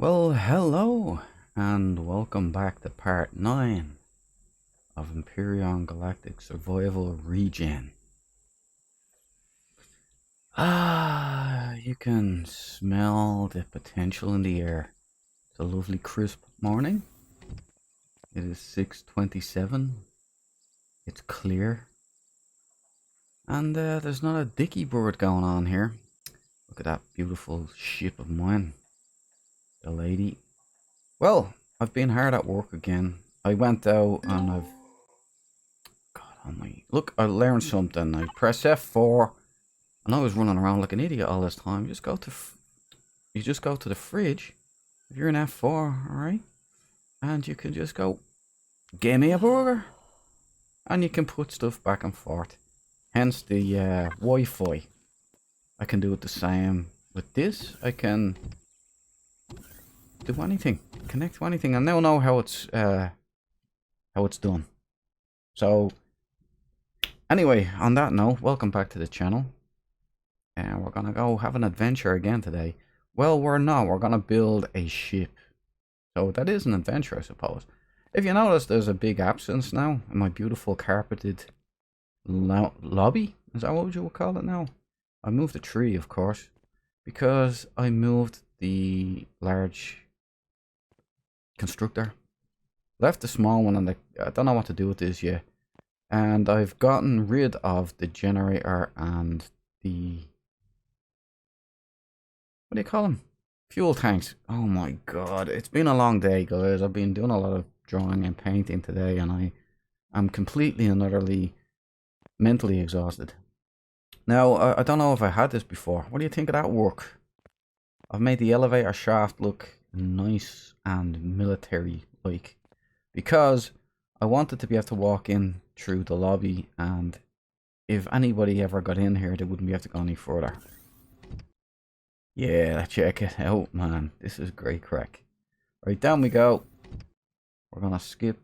Well, hello, and welcome back to part 9 of Empyrion Galactic Survival Regen. You can smell the potential in the air. It's a lovely crisp morning. It is 6:27. It's clear. And there's not a dicky bird going on here. Look at that beautiful ship of mine. The lady. Well, I've been hard at work again. I went out and I've... God almighty. Look, I learned something. I press F4 and I was running around like an idiot all this time. You just go to the fridge if you're in F4, alright? And you can just go, give me a burger. And you can put stuff back and forth. Hence the Wi-Fi. I can do it the same with this. I can do anything, connect to anything. I now know how it's done. So anyway, on that note, welcome back to the channel, and we're gonna go have an adventure again today. Well, we're not. We're gonna build a ship, so that is an adventure, I suppose. If you notice, there's a big absence now in my beautiful carpeted lobby. Is that what you would call it now? I moved the tree, of course, because I moved the large constructor. Left the small one, and I don't know what to do with this yet. And I've gotten rid of the generator and the... what do you call them? Fuel tanks. Oh my god, it's been a long day, guys. I've been doing a lot of drawing and painting today, and I'm completely and utterly mentally exhausted. Now, I don't know if I had this before. What do you think of that work? I've made the elevator shaft look nice and military-like, because I wanted to be able to walk in through the lobby, and if anybody ever got in here, they wouldn't be able to go any further. Yeah, check it out, man. This is great crack. Right, down we go. We're gonna skip.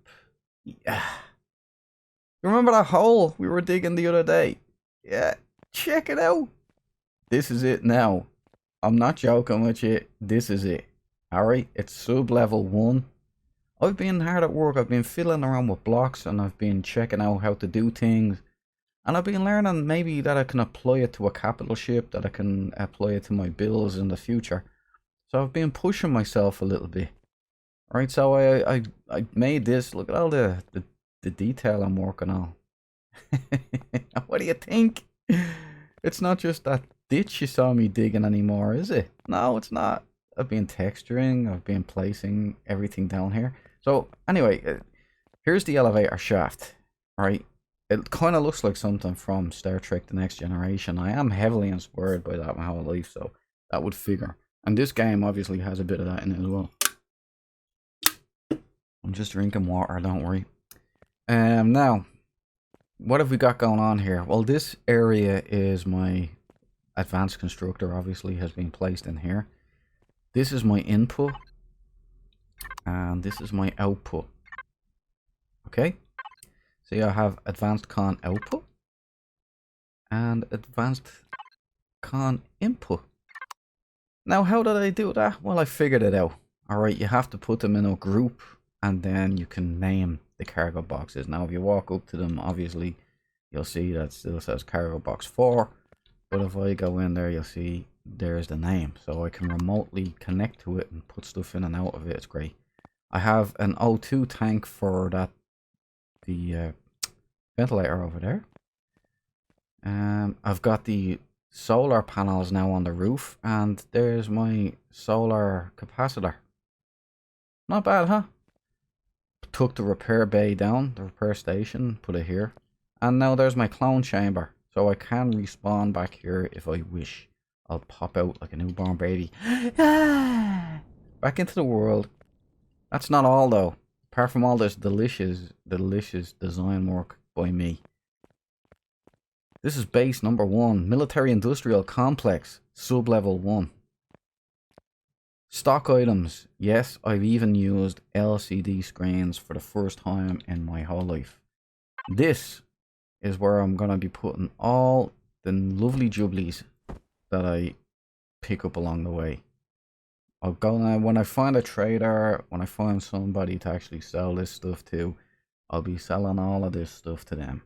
Yeah. You remember that hole we were digging the other day? Yeah, check it out. This is it now. I'm not joking with you. This is it. Alright, it's sub-level 1. I've been hard at work. I've been fiddling around with blocks, and I've been checking out how to do things. And I've been learning maybe that I can apply it to a capital ship, that I can apply it to my builds in the future. So I've been pushing myself a little bit. Alright, so I made this. Look at all the detail I'm working on. What do you think? It's not just that ditch you saw me digging anymore, is it? No, it's not. I've been texturing, I've been placing everything down here. So anyway, here's the elevator shaft, right? It kind of looks like something from Star Trek The Next Generation. I am heavily inspired by that my whole life, so that would figure. And this game obviously has a bit of that in it as well. I'm just drinking water, don't worry. Now, what have we got going on here? Well, this area is my advanced constructor, obviously has been placed in here. This is my input, and this is my output. Okay, so I have advanced con output and advanced con input. Now, how did I do that? Well, I figured it out. Alright, you have to put them in a group, and then you can name the cargo boxes. Now, if you walk up to them, obviously, you'll see that it still says cargo box 4. But if I go in there, you'll see there's the name. So I can remotely connect to it and put stuff in and out of it. It's great. I have an O2 tank for the ventilator over there. I've got the solar panels now on the roof, and there's my solar capacitor. Not bad, huh? Took the repair bay down, the repair station, put it here. And now there's my clone chamber. So I can respawn back here if I wish. I'll pop out like a newborn baby. Back into the world. That's not all though. Apart from all this delicious design work by me. This is base number 1. Military Industrial Complex. Sub-level 1. Stock items. Yes, I've even used LCD screens for the first time in my whole life. This is where I'm going to be putting all the lovely jubblies that I pick up along the way. I'll go now. When I find a trader, when I find somebody to actually sell this stuff to, I'll be selling all of this stuff to them.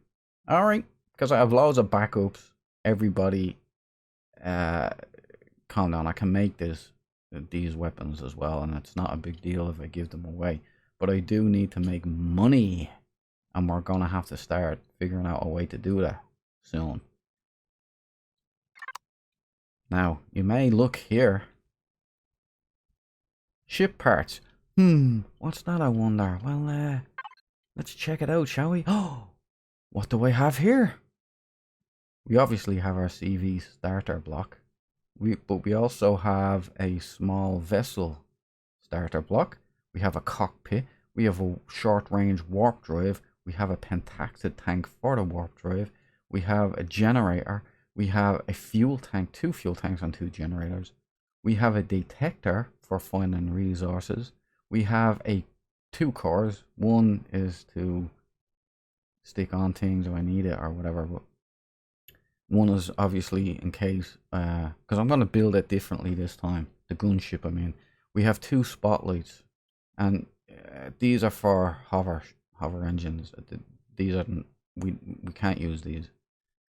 Alright, because I have loads of backups. Everybody, calm down. I can make these weapons as well, and it's not a big deal if I give them away. But I do need to make money, and we're going to have to start figuring out a way to do that soon. Now, you may look here. Ship parts. What's that, I wonder? Well, let's check it out, shall we? Oh, what do I have here? We obviously have our CV starter block. But we also have a small vessel starter block. We have a cockpit. We have a short-range warp drive. We have a pentacted tank for the warp drive. We have a generator. We have a fuel tank, 2 fuel tanks and 2 generators. We have a detector for finding resources. We have 2 cores. One is to stick on things if I need it or whatever. But one is obviously in case, because I'm going to build it differently this time. The gunship, I mean. We have 2 spotlights, and these are for hover engines. These are we can't use these.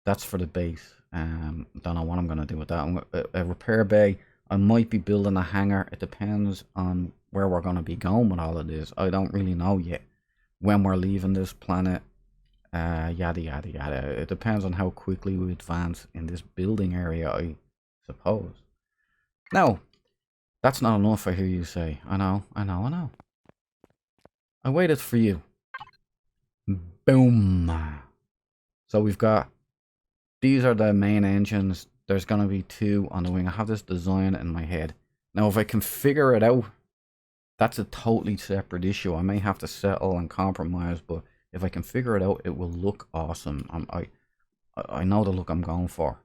That's for the base. Don't know what I'm going to do with that. A repair bay. I might be building a hangar. It depends on where we're going to be going with all of this. I don't really know yet when we're leaving this planet. Yada yada yada. It depends on how quickly we advance in this building area, I suppose. No, that's not enough, I hear you say. I know. I waited for you. Boom. So we've got, these are the main engines. There's going to be 2 on the wing. I have this design in my head. Now, if I can figure it out, that's a totally separate issue. I may have to settle and compromise, but if I can figure it out, it will look awesome. I know the look I'm going for.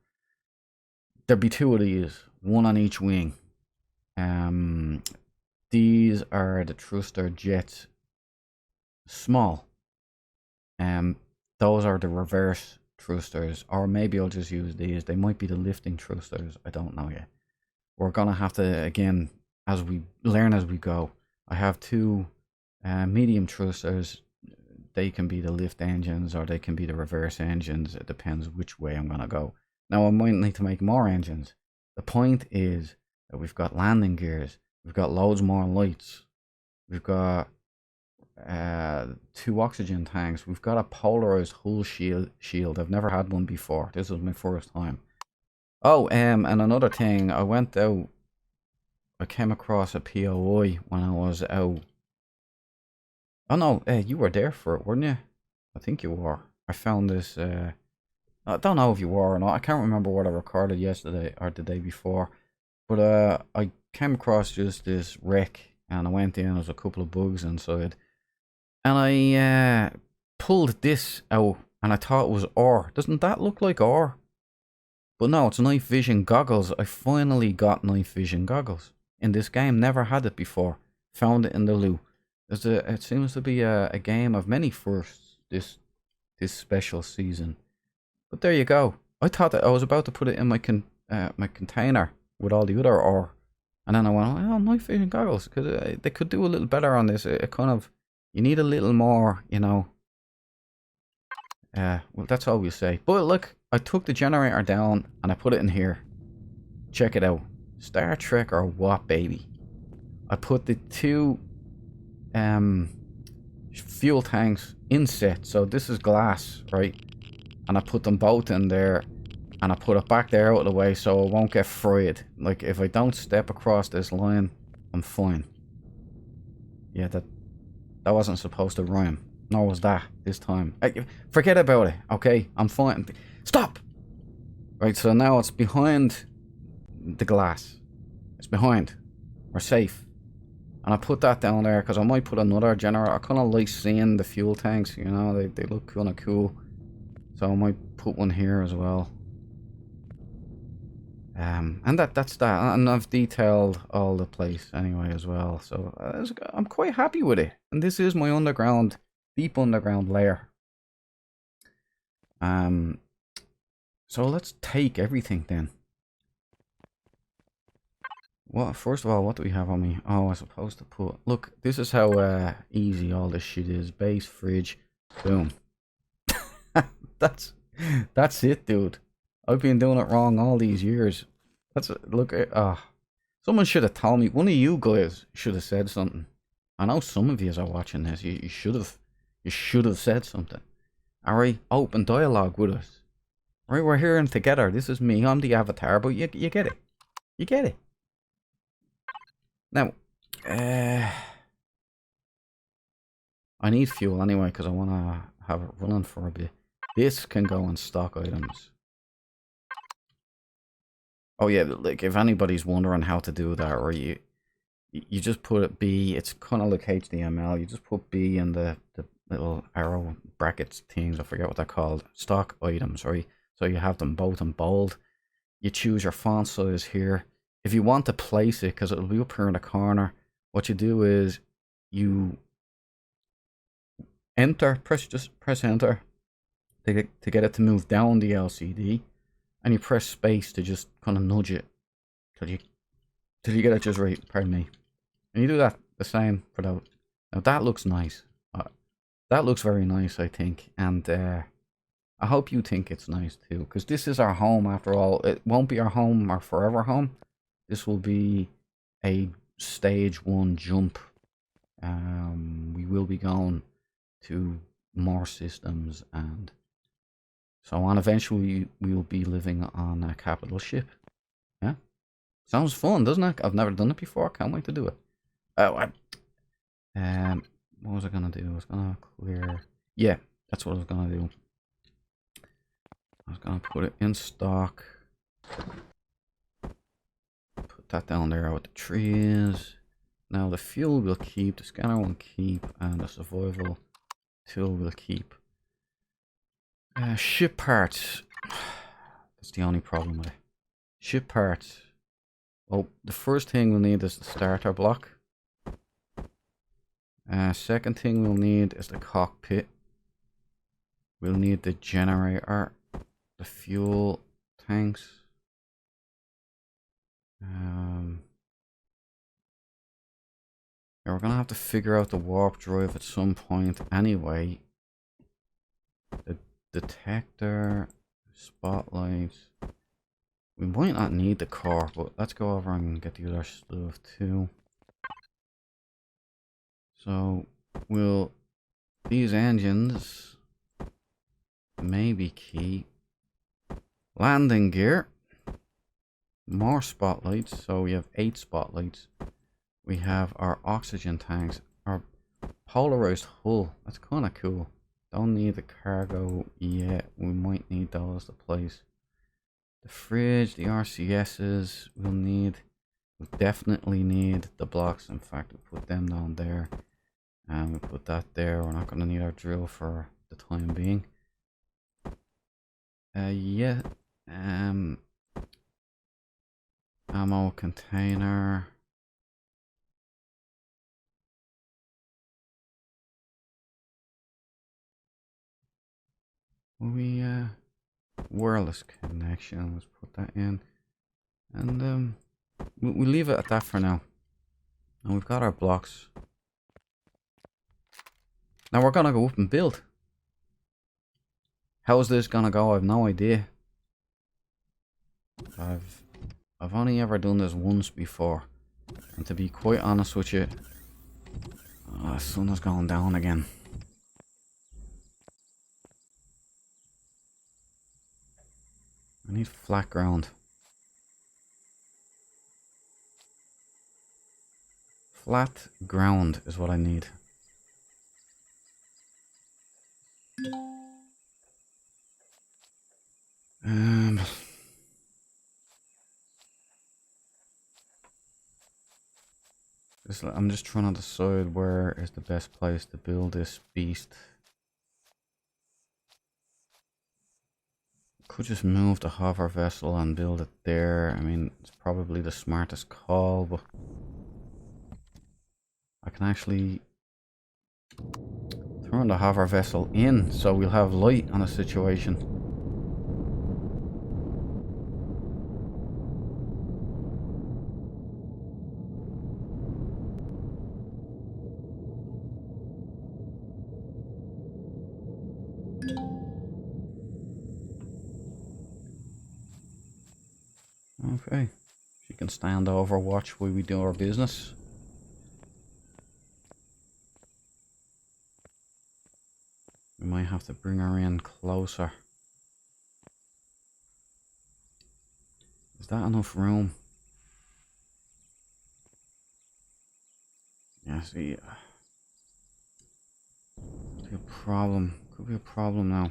There'll be 2 of these, 1 on each wing. These are the thruster jets. Small. Those are the reverse thrusters, or maybe I'll just use these. They might be the lifting thrusters. I don't know yet. We're gonna have to, again, as we learn as we go. I have 2 medium thrusters. They can be the lift engines or they can be the reverse engines. It depends which way I'm gonna go. Now I might need to make more engines. The point is that we've got landing gears. We've got loads more lights. We've got 2 oxygen tanks. We've got a polarized hull shield. I've never had one before. This is my first time. Oh, and another thing. I came across a POI when I was out. Oh no, you were there for it, weren't you? I think you were. I found this, I don't know if you were or not. I can't remember what I recorded yesterday or the day before. But I came across just this wreck and I went in, there's a couple of bugs inside. And I pulled this out and I thought it was ore. Doesn't that look like ore? But no, it's night vision goggles. I finally got night vision goggles in this game. Never had it before. Found it in the loot. It seems to be a game of many firsts this special season. But there you go. I thought that I was about to put it in my container with all the other ore, and then I went, oh, night vision goggles, because they could do a little better on this. It kind of, you need a little more, you know. Well, that's all we say. But look, I took the generator down and I put it in here. Check it out. Star Trek or what, baby? I put the 2 fuel tanks inset. So this is glass, right? And I put them both in there. And I put it back there out of the way so it won't get fried. Like, if I don't step across this line, I'm fine. Yeah, that wasn't supposed to rhyme. Nor was that this time. Forget about it, okay? I'm fine. Stop! Right, so now it's behind the glass. It's behind. We're safe. And I put that down there because I might put another generator. I kind of like seeing the fuel tanks, you know? They look kind of cool. So I might put one here as well. And that's that. And I've detailed all the place anyway as well. So I'm quite happy with it. And this is my underground, deep underground lair. So let's take everything then. What? First of all, what do we have on me? Oh, I suppose to put... Look, this is how easy all this shit is. Base, fridge, boom. That's that's it, dude. I've been doing it wrong all these years. That's look at someone should have told me. One of you guys should have said something. I know some of you are watching this. You should have said something. Alright, open dialogue with us. Right, we're here and together. This is me. I'm the avatar, but you get it. You get it. Now, I need fuel anyway because I want to have it running for a bit. This can go in stock items. Oh yeah, like if anybody's wondering how to do that, or you just put it B. It's kind of like HTML. You just put B in the little arrow brackets things. I forget what they're called. Stock items, right? So you have them both in bold. You choose your font size here. If you want to place it, because it'll be up here in the corner, what you do is you enter, press enter to get it to move down the LCD, and you press space to just kind of nudge it till you get it just right. Pardon me. And you do that the same for that. Now that looks nice. That looks very nice, I think, and I hope you think it's nice too, because this is our home after all. It won't be our home, our forever home. This will be a stage 1 jump. We will be going to more systems and so on. Eventually, we will be living on a capital ship. Yeah, sounds fun, doesn't it? I've never done it before. Can't wait to do it. Oh, what was I gonna do? I was gonna clear. Yeah, that's what I was gonna do. I was gonna put it in stock. Put that down there with the trees. Now the fuel will keep, the scanner will keep, and the survival tool will keep. Ship parts. That's the only problem with it. Ship parts. Well, the first thing we'll need is the starter block. Second thing we'll need is the cockpit. We'll need the generator, the fuel tanks. Yeah, we're gonna have to figure out the warp drive at some point anyway. The detector, spotlights. We might not need the core, but let's go over and get the other stuff too. So these engines may be key. Landing gear. More spotlights, so we have 8 spotlights. We have our oxygen tanks, our polarized hull. That's kind of cool. Don't need the cargo yet. We might need those to place. The fridge, the RCSs. We'll definitely need the blocks. In fact, we'll put them down there, and we'll put that there. We're not going to need our drill for the time being. Yeah. Ammo container. Wireless connection. Let's put that in, and we'll leave it at that for now. And we've got our blocks. Now we're gonna go up and build. How's this gonna go? I've no idea. I've only ever done this once before, and to be quite honest with you, the sun is going down again. I need flat ground. Flat ground is what I need. I'm just trying to decide where is the best place to build this beast. Could just move the hover vessel and build it there. I mean, it's probably the smartest call, but I can actually turn the hover vessel in so we'll have light on a situation. Okay. She can stand over, watch while we do our business. We might have to bring her in closer. Is that enough room? Yeah, see. Could be a problem. Could be a problem now.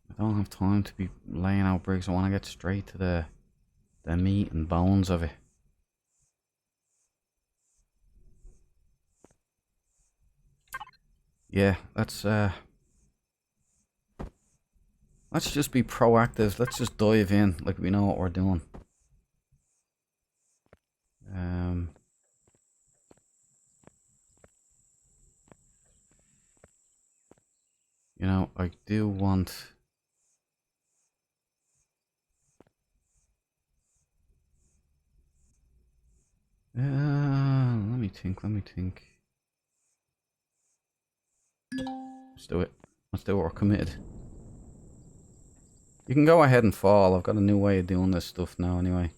I don't have time to be laying out bricks. I want to get straight to the meat and bones of it. Yeah, let's just be proactive. Let's just dive in like we know what we're doing. You know, I do want. Let me think. Let's do it. Let's do it. We're committed. You can go ahead and fall. I've got a new way of doing this stuff now anyway.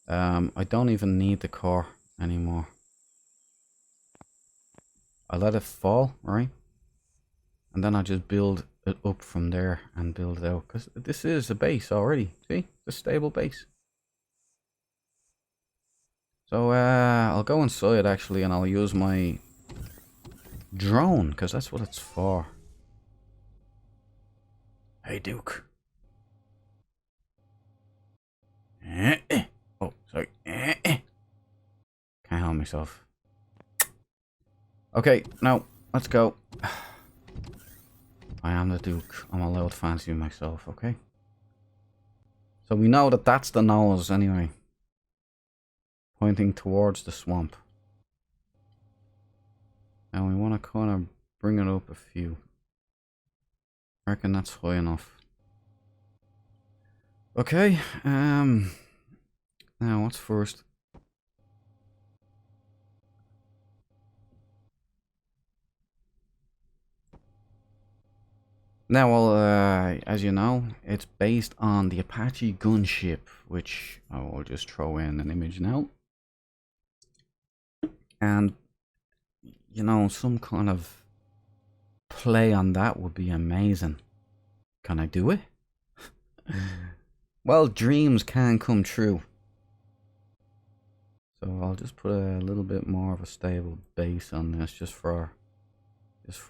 I don't even need the core anymore. I let it fall, right? And then I just build it up from there and build it out. Because this is a base already. See? It's a stable base. So I'll go inside actually and I'll use my drone. Because that's what it's for. Hey Duke. Oh, sorry. Can't help myself. Okay, now let's go. I am the Duke. I'm allowed to fancy myself, okay? So we know that that's the nose anyway. Pointing towards the swamp. Now we want to kind of bring it up a few. I reckon that's high enough. Okay, now what's first? Now, well, as you know, it's based on the Apache Gunship, which I will just throw in an image now. And, you know, some kind of play on that would be amazing. Can I do it? Well, dreams can come true. So I'll just put a little bit more of a stable base on this, just for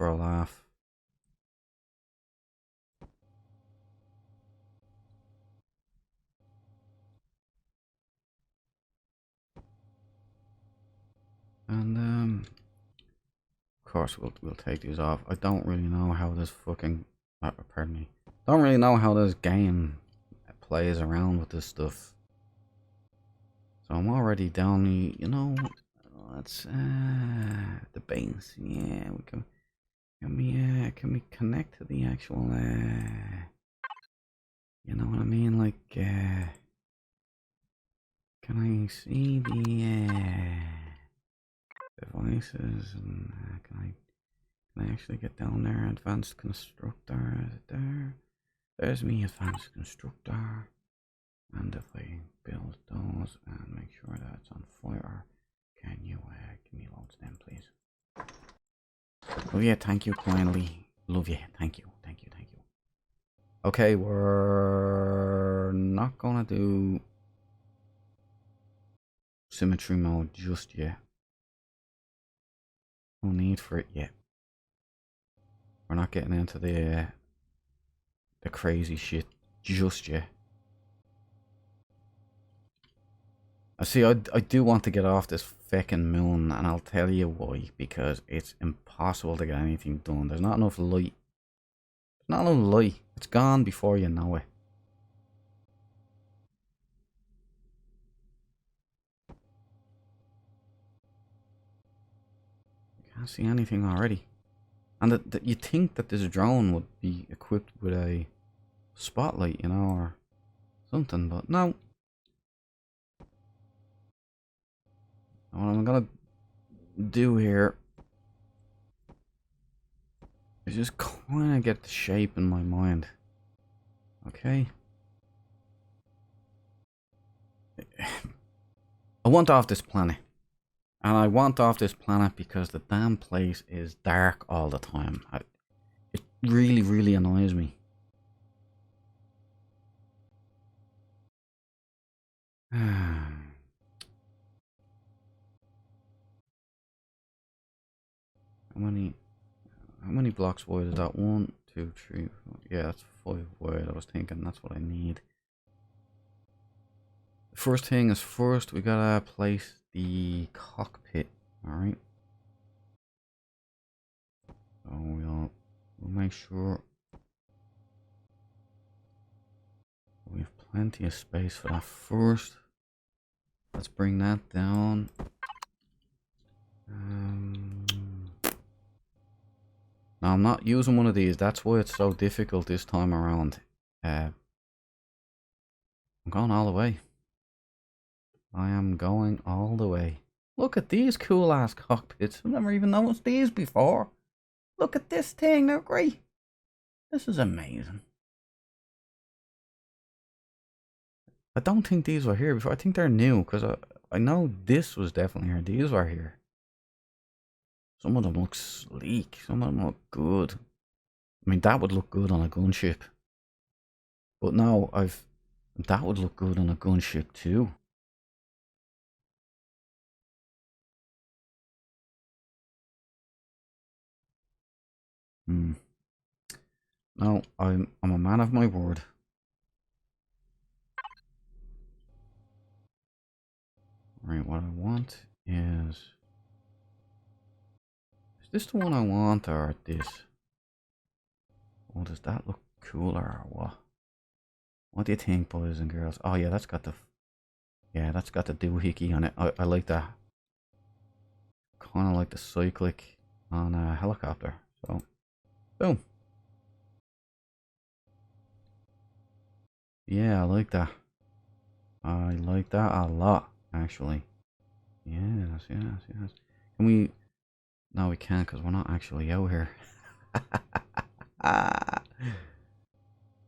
a laugh. And of course we'll take these off. I don't really know how this fucking pardon me. Don't really know how this game plays around with this stuff. So I'm already down the, you know, let's the base. Yeah, we can we connect to the actual you know what I mean, like can I see the devices and can I actually get down there? Advanced constructor, is it there? There's me, advanced constructor. And if I build those and make sure that it's on fire, can you give me loads then, please? Oh yeah, thank you kindly. Love you. Thank you. Okay, we're not gonna do symmetry mode just yet. No need for it yet. We're not getting into the crazy shit just yet. I see, I do want to get off this feckin' moon, and I'll tell you why. Because it's impossible to get anything done. There's not enough light. There's not enough light. It's gone before you know it. Can't see anything already. And you'd think that this drone would be equipped with a spotlight, you know, or something, but no. What I'm gonna do here is just kind of get the shape in my mind. Okay? I want off this planet. And I want off this planet because the damn place is dark all the time. It really, really annoys me. How many blocks wide is that? 1, 2, 3, 4. Yeah, that's 5 wide. I was thinking that's what I need. The first thing is first, we gotta place the cockpit. Alright. So we'll make sure we have plenty of space for that first. Let's bring that down. Now I'm not using one of these. That's why it's so difficult this time around. I'm going all the way. I am going all the way. Look at these cool ass cockpits. I've never even noticed these before. Look at this thing. They're great. This is amazing. I don't think these were here before. I think they're new because I know this was definitely here. These were here. Some of them look sleek. Some of them look good. I mean, that would look good on a gunship. But now that would look good on a gunship too. No, I'm a man of my word. Right, what I want is this the one I want or this? Oh, does that look cooler or what? What do you think, boys and girls? Oh yeah, that's got the doohickey on it. I like that. Kind of like the cyclic on a helicopter. So, boom. Yeah, I like that. I like that a lot, actually. Yes, yes, yes. Can we? No, we can't because we're not actually out here.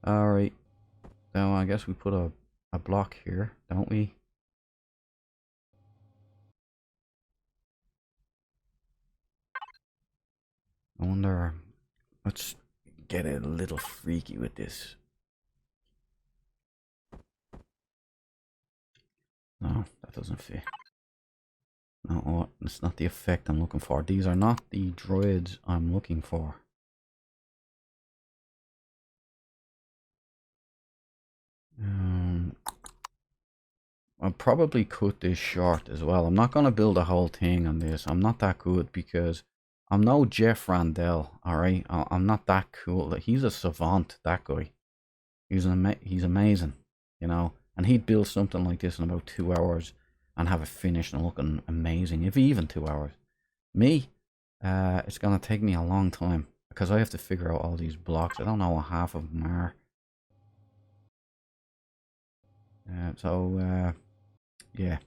Alright. So I guess we put a block here, don't we? I wonder. Let's get a little freaky with this. No, that doesn't fit. No, it's not the effect I'm looking for. These are not the droids I'm looking for. I'll probably cut this short as well. I'm not going to build a whole thing on this. I'm not that good because I'm no Jeff Randell, alright? I'm not that cool. He's a savant, that guy. He's amazing, you know? And he'd build something like this in about 2 hours and have it finished and looking amazing, if even 2 hours. Me, it's going to take me a long time because I have to figure out all these blocks. I don't know what half of them are. Yeah.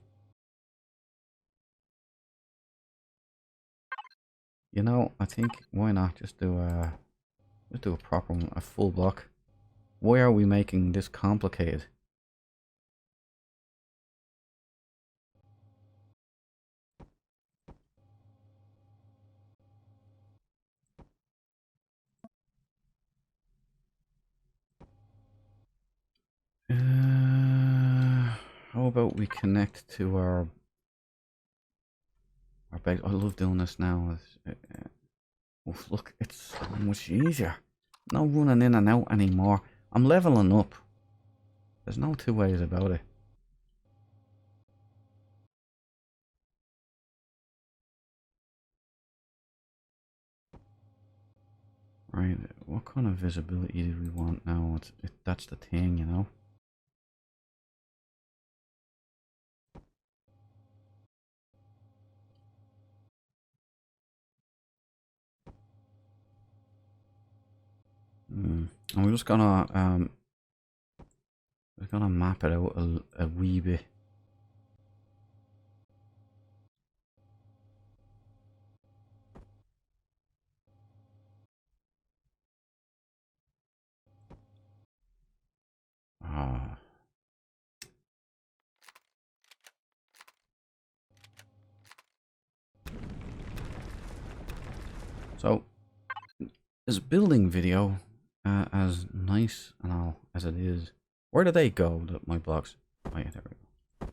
You know, I think why not just do a proper one, a full block. Why are we making this complicated? How about we connect to our base? I love doing this now. Oh, look, it's so much easier. No running in and out anymore. I'm leveling up. There's no two ways about it. Right, what kind of visibility do we want now? That's the thing, you know? And we're just gonna map it out a wee bit. Ah. So, this building video, as nice and all as it is, where do they go, my blocks? Oh yeah, there we go.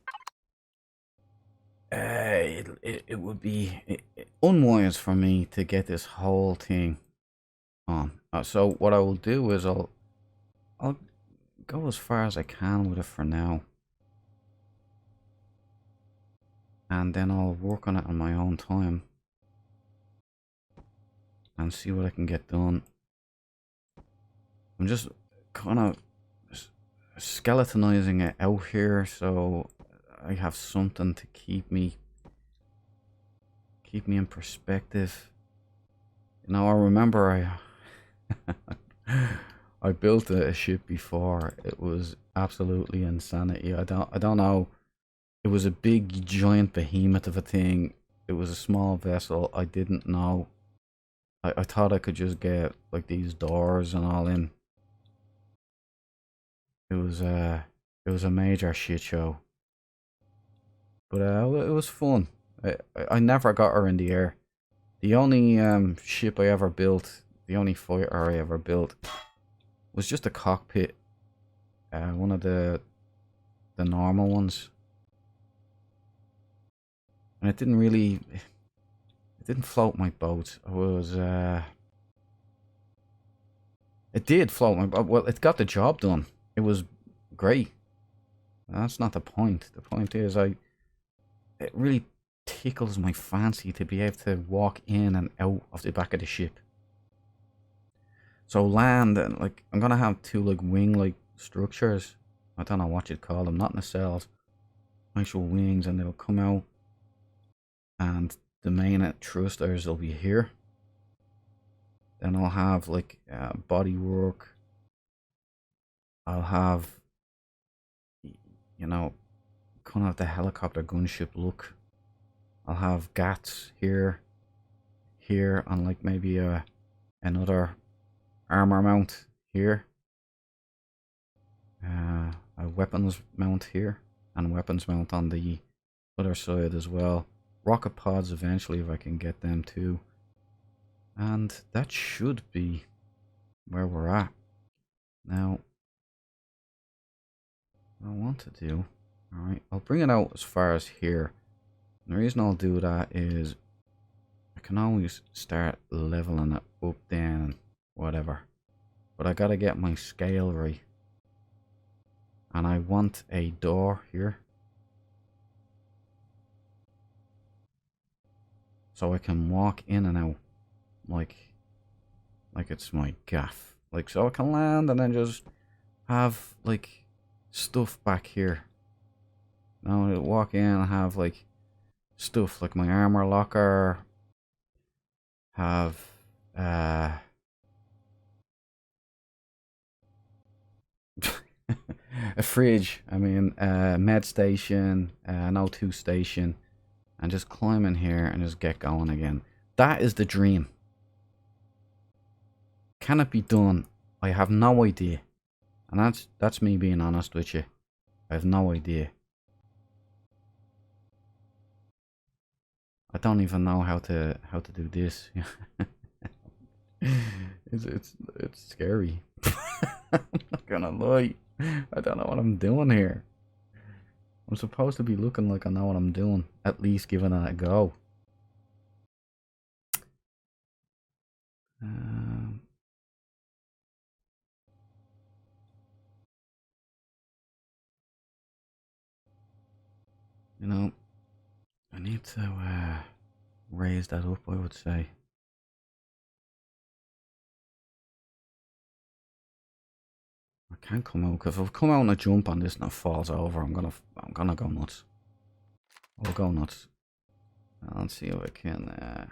It would be unwise for me to get this whole thing on. So what I will do is I'll go as far as I can with it for now. And then I'll work on it on my own time. And see what I can get done. I'm just kind of skeletonizing it out here so I have something to keep me in perspective. You know, I remember I built a ship before. It was absolutely insanity. I don't know. It was a big giant behemoth of a thing. It was a small vessel. I didn't know. I thought I could just get like these doors and all in. It was a major shit show. But it was fun. I never got her in the air. The only ship I ever built, the only fighter I ever built, was just a cockpit. One of the normal ones. And it didn't float my boat. It did float my boat. Well, it got the job done. It was great. That's not the point. The point is it really tickles my fancy to be able to walk in and out of the back of the ship. So land, and like I'm gonna have two like wing-like structures. I don't know what you'd call them, not nacelles. Actual wings, and they'll come out. And the main thrusters will be here. Then I'll have like body work. I'll have, you know, kind of the helicopter gunship look. I'll have gats here, and like maybe another armor mount here. A weapons mount here, and weapons mount on the other side as well. Rocket pods eventually if I can get them too. And that should be where we're at. Now, what I want to do, alright, I'll bring it out as far as here. And the reason I'll do that is I can always start leveling it up, down, whatever. But I gotta get my scale right. And I want a door here. So I can walk in and out like it's my gaff. Like, so I can land and then just have like stuff back here. Now I walk in and have like stuff like my armor locker, have a fridge, I mean a med station, an O2 station, and just climb in here and just get going again. That is the dream. Can it be done? I have no idea. And that's me being honest with you. I have no idea. I don't even know how to do this. it's scary. I'm not gonna lie. I don't know what I'm doing here. I'm supposed to be looking like I know what I'm doing. At least giving it a go. You know, I need to raise that up, I would say. I can't come out, because if I come out and I jump on this and it falls over, I'm gonna go nuts. I'll go nuts. Let's see if I can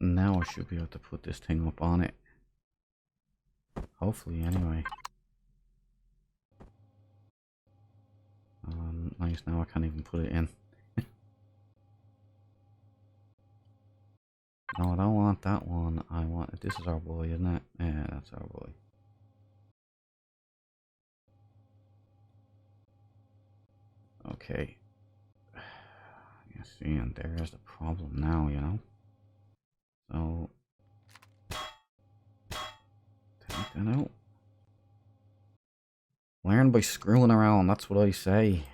now I should be able to put this thing up on it. Hopefully, anyway. Nice, now I can't even put it in. No, I don't want that one. I want... This is our boy, isn't it? Yeah, that's our boy. Okay. You see, and there's the problem now, you know? So, take that out. Learn by screwing around, that's what I say.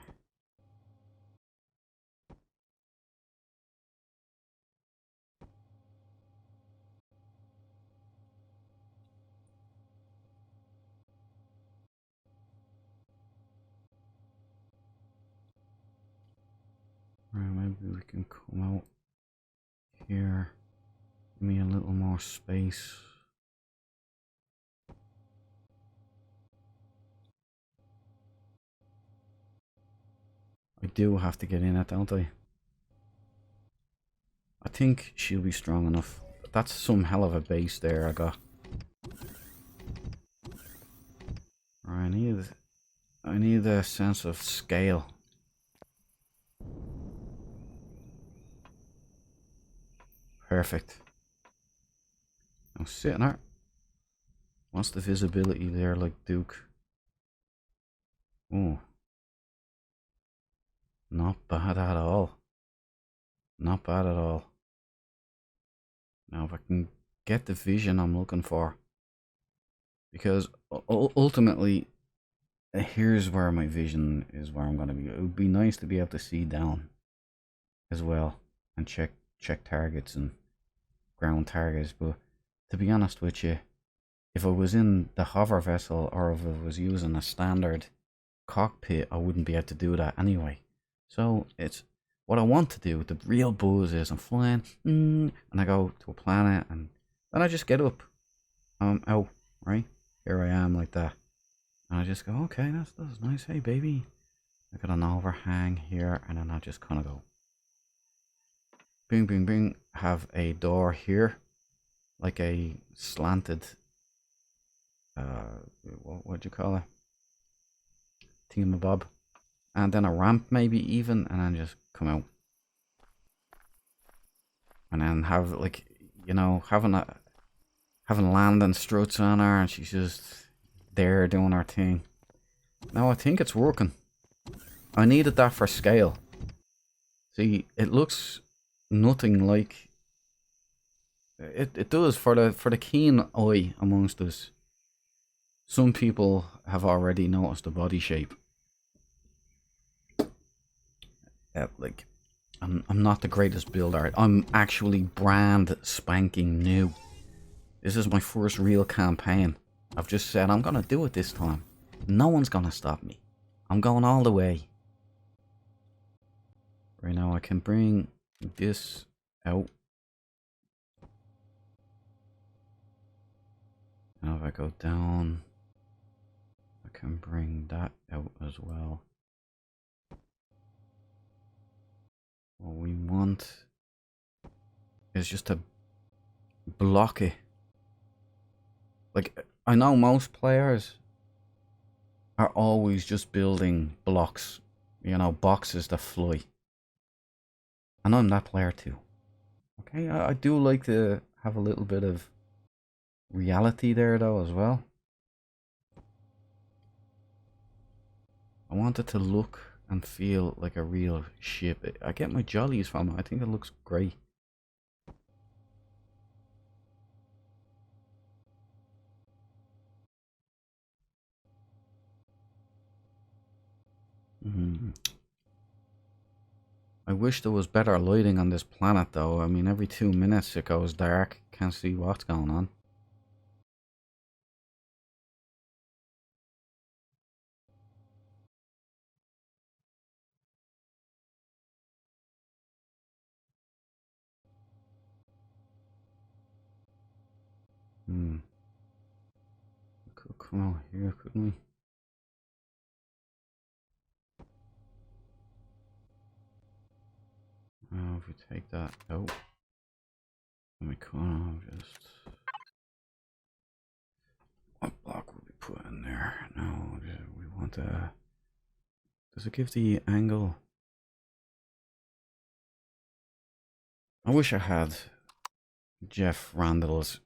Right, maybe we can come out here. Give me a little more space. I do have to get in it, don't I? I think she'll be strong enough. That's some hell of a base there I got. Right, I need a sense of scale. Perfect. Now sitting there. What's the visibility there like Duke? Oh. Not bad at all. Not bad at all. Now if I can get the vision I'm looking for. Because ultimately, here's where my vision is where I'm going to be. It would be nice to be able to see down as well. And check targets and ground targets. But to be honest with you, if I was in the hover vessel or if I was using a standard cockpit, I wouldn't be able to do that anyway. So it's what I want to do. The real buzz is I'm flying and I go to a planet and then I just get up. I'm out, right? Here I am like that. And I just go, okay, that's nice. Hey, baby. I got an overhang here and then I just kind of go. Bing, bing, bing. Have a door here. Like a slanted, what do you call it? Thingamabob. And then a ramp maybe even, and then just come out. And then have like, you know, having landing struts on her and she's just there doing her thing. Now I think it's working. I needed that for scale. See, it looks nothing like it does for the keen eye amongst us. Some people have already noticed the body shape. Like, I'm not the greatest builder. I'm actually brand spanking new. This is my first real campaign. I've just said I'm gonna do it this time. No one's gonna stop me. I'm going all the way. Right now I can bring this out. Now if I go down, I can bring that out as well. What we want is just to block it. Like, I know most players are always just building blocks, you know, boxes that fly. And I'm that player too. Okay, I do like to have a little bit of reality there though as well. I want it to look and feel like a real ship. I get my jollies from it. I think it looks great. I wish there was better lighting on this planet though. I mean, every 2 minutes it goes dark. Can't see what's going on. We could come out here, couldn't we? Oh, if we take that out, and we kind of just... What block would we put in there? No, we want a... Does it give the angle? I wish I had Jeff Randall's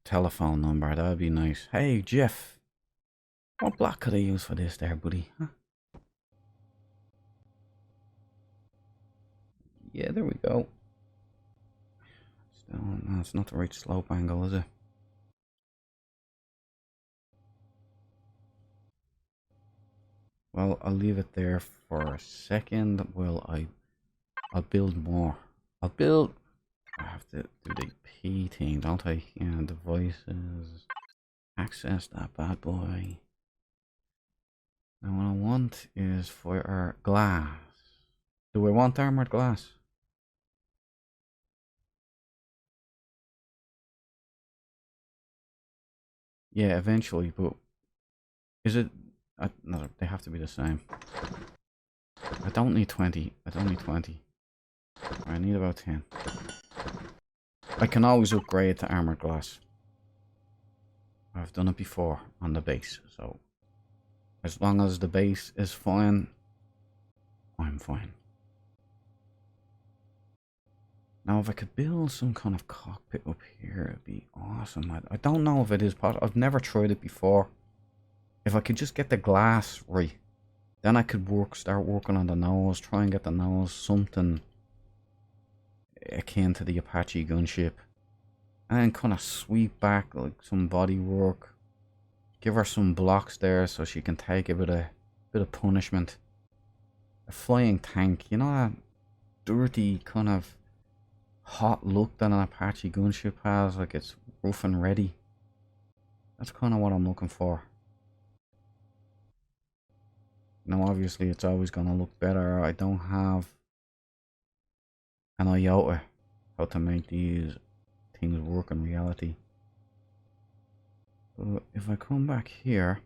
telephone number. That would be nice. Hey, Jeff. What block could I use for this there, buddy? Huh? Yeah, there we go. Still, no, it's not the right slope angle, is it? Well, I'll leave it there for a second while I'll build more. I have to do the P thing, don't I? Yeah, devices. Access that bad boy. Now what I want is for our glass. Do we want armored glass? Yeah, eventually, but is it? No, they have to be the same. I don't need 20. I don't need 20. I need about 10. I can always upgrade to armored glass. I've done it before on the base, so as long as the base is fine, I'm fine. Now, if I could build some kind of cockpit up here, it'd be awesome. I don't know if it is possible. I've never tried it before. If I could just get the glass right, then I could start working on the nose, try and get the nose something akin to the Apache Gunship. And then kind of sweep back like some body work. Give her some blocks there so she can take a bit of punishment. A flying tank, you know that dirty kind of hot look that an Apache Gunship has, like it's rough and ready. That's kind of what I'm looking for. Now obviously it's always going to look better. I don't have an iota how to make these things work in reality. But if I come back here,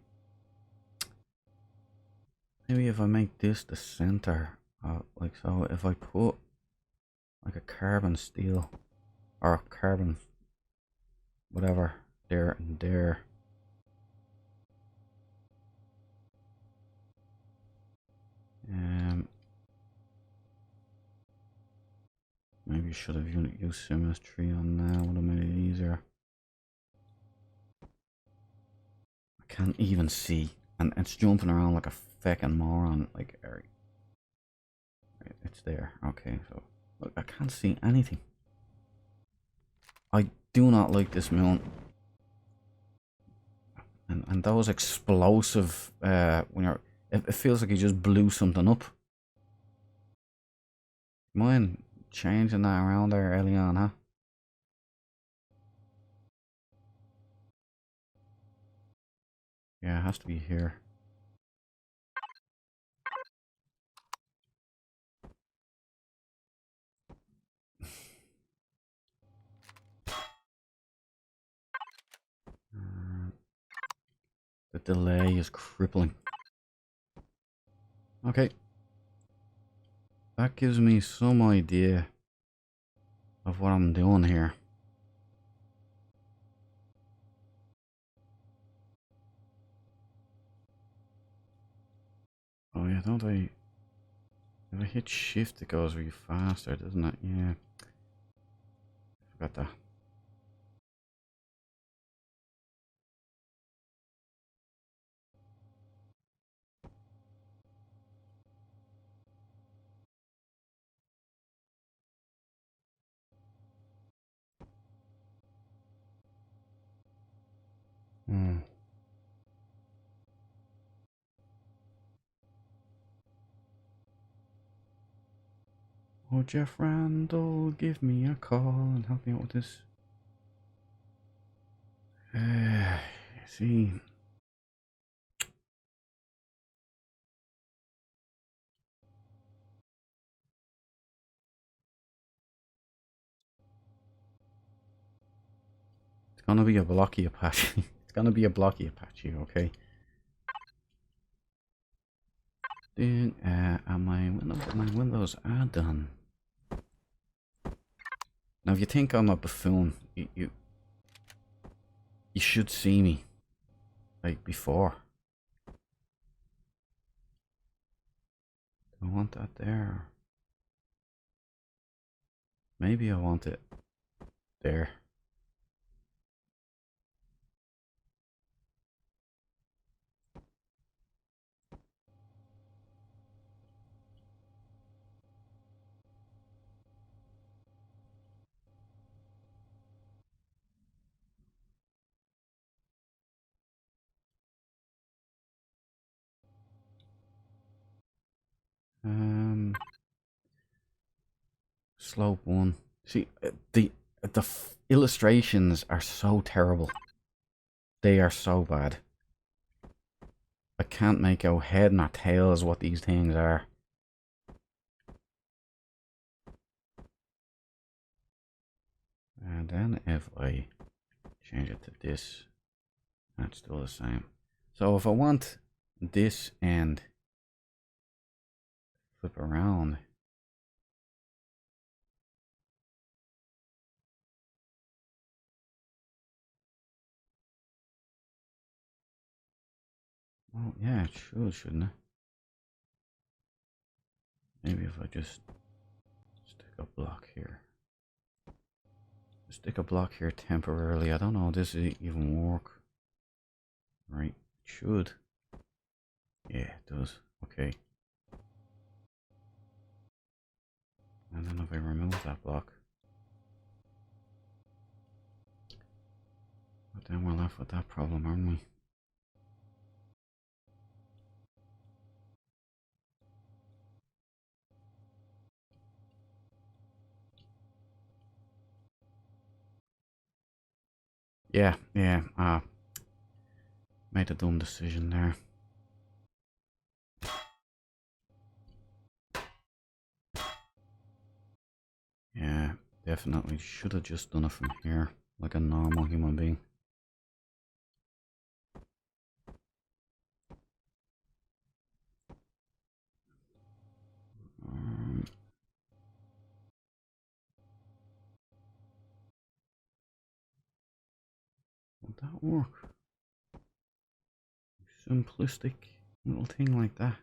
maybe if I make this the center, like so, if I put like a carbon steel or carbon whatever there and there, maybe I should have used symmetry on that. Would have made it easier. I can't even see, and it's jumping around like a feckin' moron. Like, it's there. Okay, so look, I can't see anything. I do not like this moon. And those explosive when you're, it feels like you just blew something up. Mind changing that around there early on, huh? Yeah, it has to be here. The delay is crippling. Okay. That gives me some idea of what I'm doing here. Oh yeah, don't I... If I hit shift it goes really faster, doesn't it? Yeah. Forgot that. Oh, Jeff Randall, give me a call and help me out with this. See. It's gonna be a blocky Apache. It's gonna be a blocky Apache, okay? Then, my windows are done. Now, if you think I'm a buffoon, you should see me, like, before. Do I want that there? Maybe I want it there. Slope 1. See, the illustrations are so terrible. They are so bad. I can't make out head nor tails what these things are. And then if I change it to this, that's still the same. So if I want this end flip around, well, yeah, it should, shouldn't it? Maybe if I just stick a block here. Stick a block here temporarily. I don't know if this even work. Right, it should. Yeah, it does. Okay. And then if I remove that block, but then we're left with that problem, aren't we? Yeah, made a dumb decision there. Yeah, definitely should have just done it from here, like a normal human being. Would that work? Simplistic little thing like that.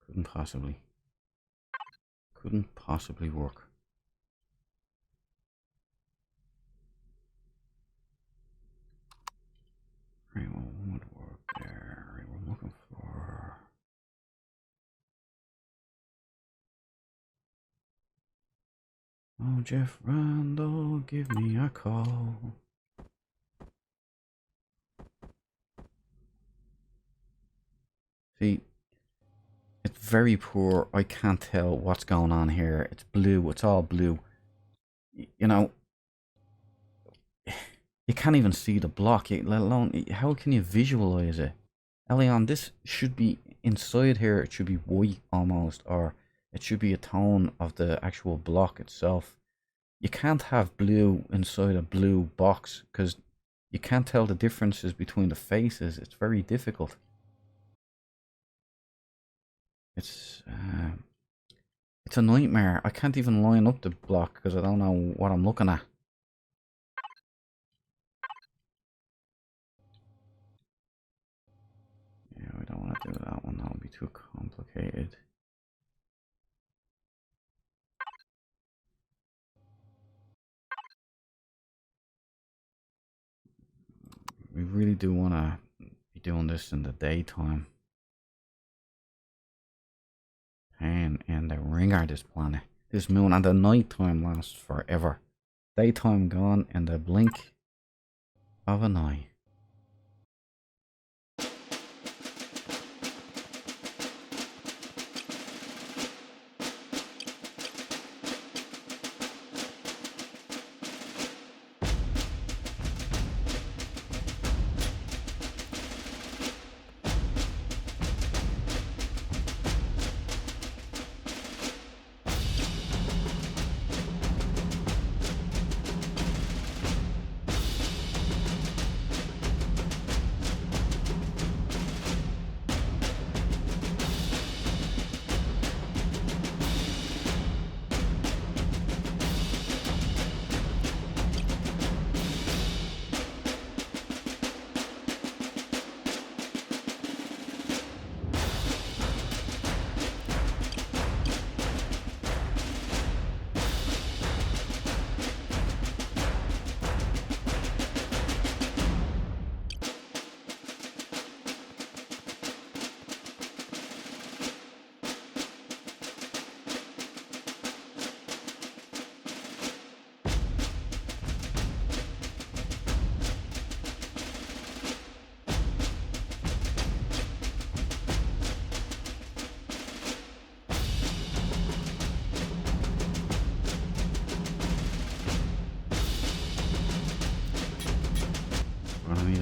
Couldn't possibly. Couldn't possibly work. Right, well, what would work there? Right, we're looking for... Oh, Jeff Randall, give me a call. See, it's very poor. I can't tell what's going on here. It's blue. It's all blue. You know, you can't even see the block, let alone, how can you visualize it? Elion, this should be inside here. It should be white almost, or it should be a tone of the actual block itself. You can't have blue inside a blue box because you can't tell the differences between the faces. It's very difficult. It's a nightmare. I can't even line up the block because I don't know what I'm looking at. Yeah, we don't want to do that one. That would be too complicated. We really do want to be doing this in the daytime. Pain in the ringer, this planet. This moon, and the nighttime lasts forever. Daytime gone in the blink of an eye.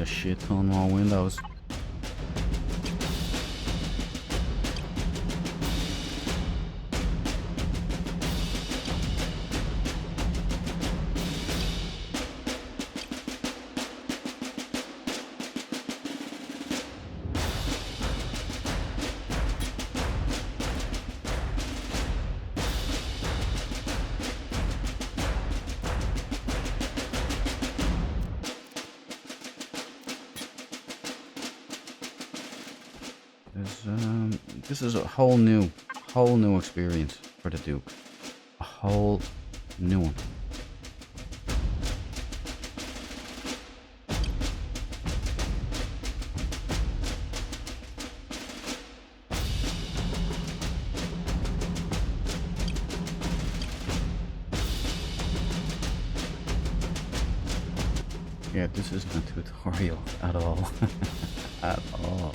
a shit ton more windows. This is a whole new experience for the Duke. A whole new one. Yeah, this isn't a tutorial at all. At all.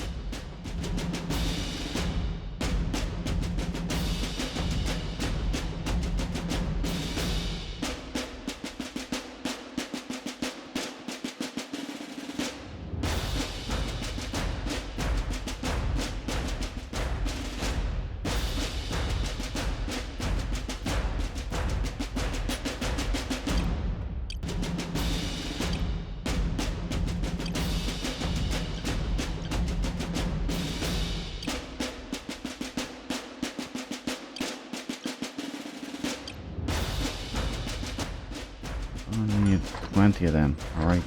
I need 20 of them, alright?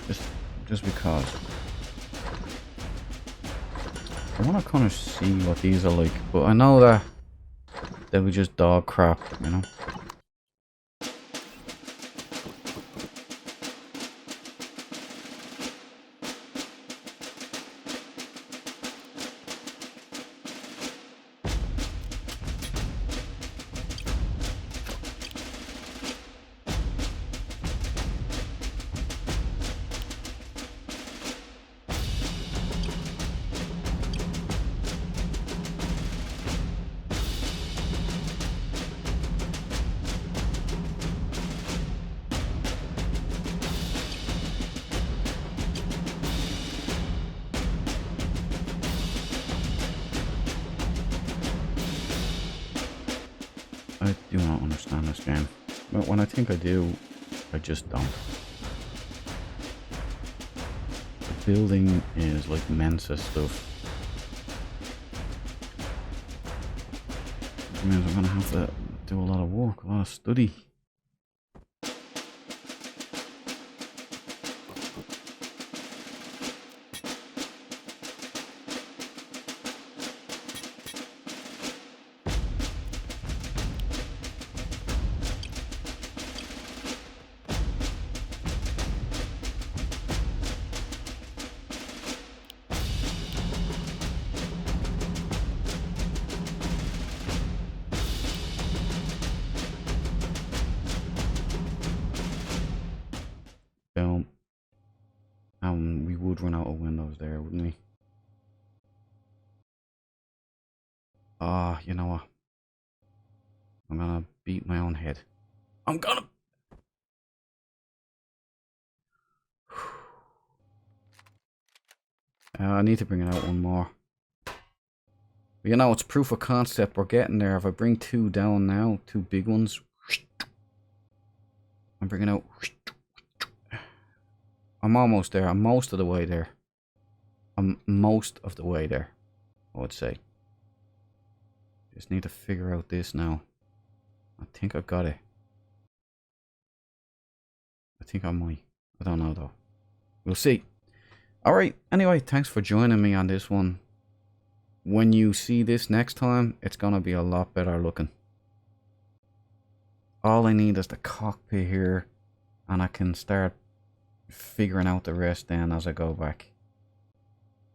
Just because. I want to kind of see what these are like, but I know that they were just dog crap, you know? I do not understand this game. But when I think I do, I just don't. The building is like Mensa stuff. Which means I'm gonna have to do a lot of work, a lot of study. Boom. And we would run out of windows there, wouldn't we? Ah, you know what? I'm gonna beat my own head. I'm gonna... I need to bring it out one more. But you know, it's proof of concept. We're getting there. If I bring two down now, two big ones, I'm bringing out... I'm almost there. I'm most of the way there. I'm most of the way there, I would say. Just need to figure out this now. I think I got it. I think I might. I don't know though. We'll see. Alright, anyway, thanks for joining me on this one. When you see this next time, it's gonna be a lot better looking. All I need is the cockpit here, and I can start figuring out the rest then as I go back.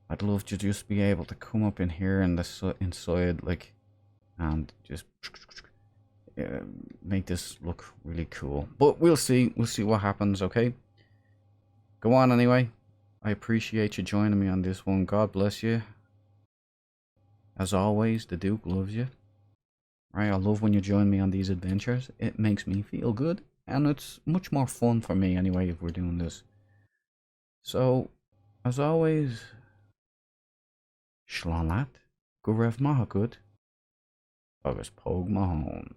I'd love to just be able to come up in here and inside, like, and just make this look really cool. But we'll see. We'll see what happens, okay? Go on anyway. I appreciate you joining me on this one. God bless you. As always, the Duke loves you. Right, I love when you join me on these adventures. It makes me feel good. And it's much more fun for me anyway if we're doing this. So, As always, Shlonat, Gurev Mahakut, August Pog Mahone.